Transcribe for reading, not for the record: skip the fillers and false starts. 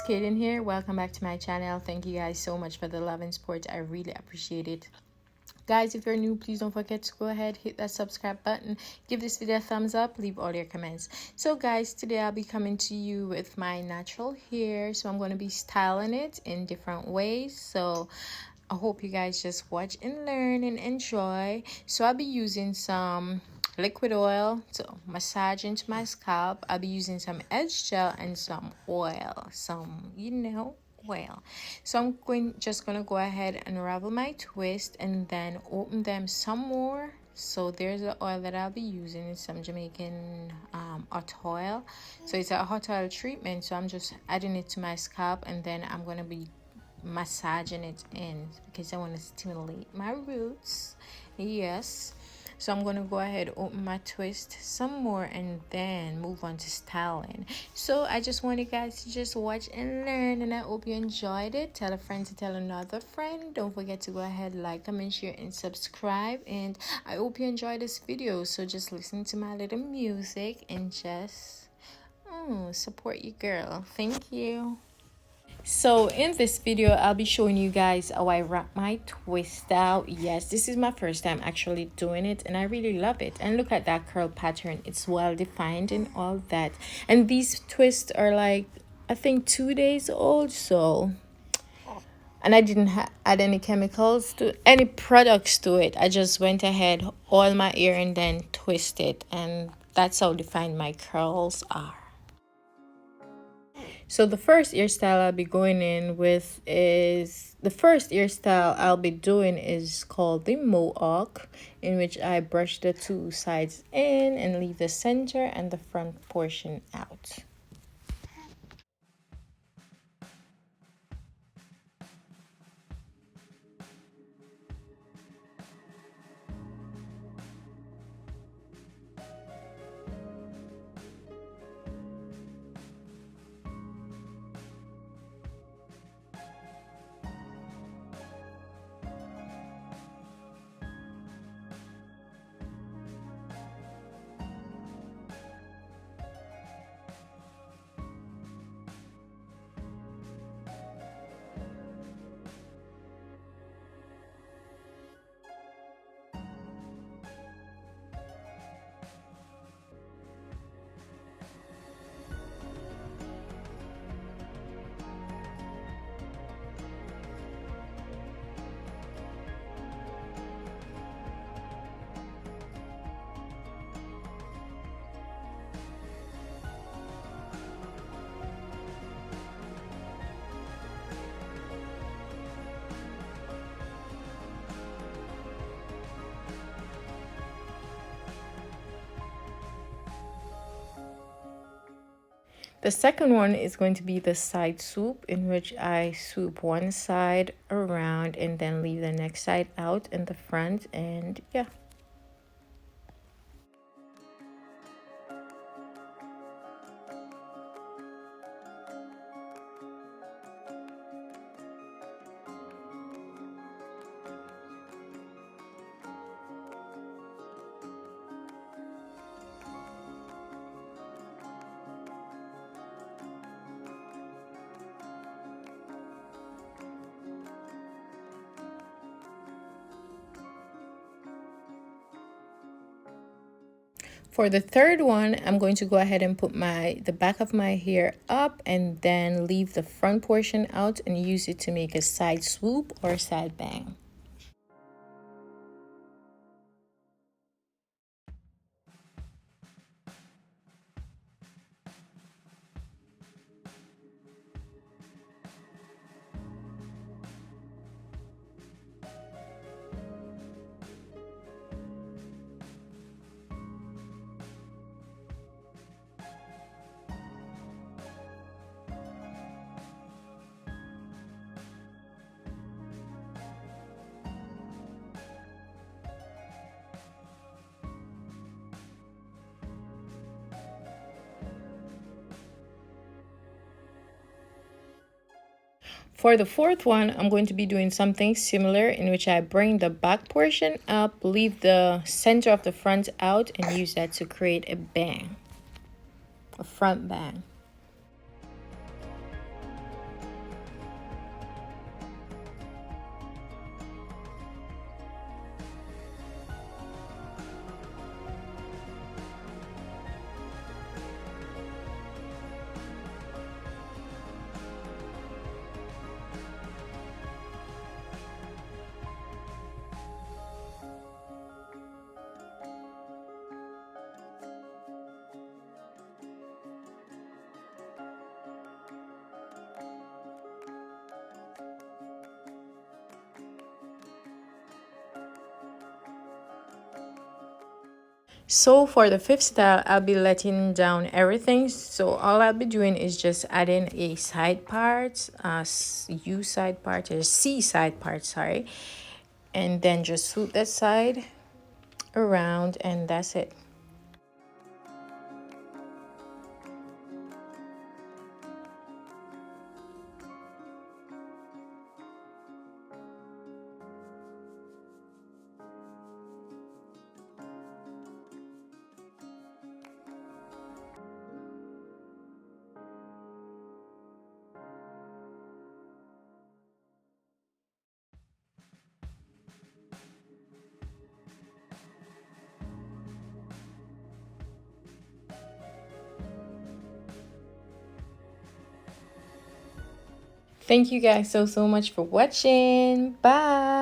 Kaden here. Welcome back to my channel. Thank you guys so much for the love and support. I really appreciate it. Guys, if you're new, please don't forget to go ahead, hit that subscribe button, give this video a thumbs up, leave all your comments. So guys, today I'll be coming to you with my natural hair. So I'm going to be styling it in different ways. So I hope you guys just watch and learn and enjoy. So I'll be using some liquid oil to massage into my scalp. I'll be using some edge gel and some oil, oil. So I'm just gonna go ahead and unravel my twist and then open them some more. So there's the oil that I'll be using. It's some Jamaican hot oil. So it's a hot oil treatment. So I'm just adding it to my scalp and then I'm gonna be massaging it in because I want to stimulate my roots. Yes, so I'm gonna go ahead, open my twist some more and then move on to styling. So I just want you guys to just watch and learn, and I hope you enjoyed it. Tell a friend to tell another friend. Don't forget to go ahead, like, comment, share and subscribe, and I hope you enjoyed this video. So just listen to my little music and just support your girl. Thank you. So in this video I'll be showing you guys how I wrap my twist out. Yes, this is my first time actually doing it and I really love it. And look at that curl pattern, it's well defined and all that. And these twists are like, I think 2 days old. So, and I didn't add any chemicals to any products to it. I just went ahead, oil my ear and then twist it, and that's how defined my curls are. So the first hairstyle I'll be going in with is, the first hairstyle I'll be doing is called the mohawk, in which I brush the two sides in and leave the center and the front portion out. The second one is going to be the side swoop, in which I swoop one side around and then leave the next side out in the front, and yeah. For the third one, I'm going to go ahead and put the back of my hair up and then leave the front portion out and use it to make a side swoop or side bang. For the fourth one, I'm going to be doing something similar, in which I bring the back portion up, leave the center of the front out, and use that to create a front bang. So for the fifth style, I'll be letting down everything. So all I'll be doing is just adding a side part, U side part, or C side part, sorry. And then just swoop that side around, and that's it. Thank you guys so much for watching. Bye.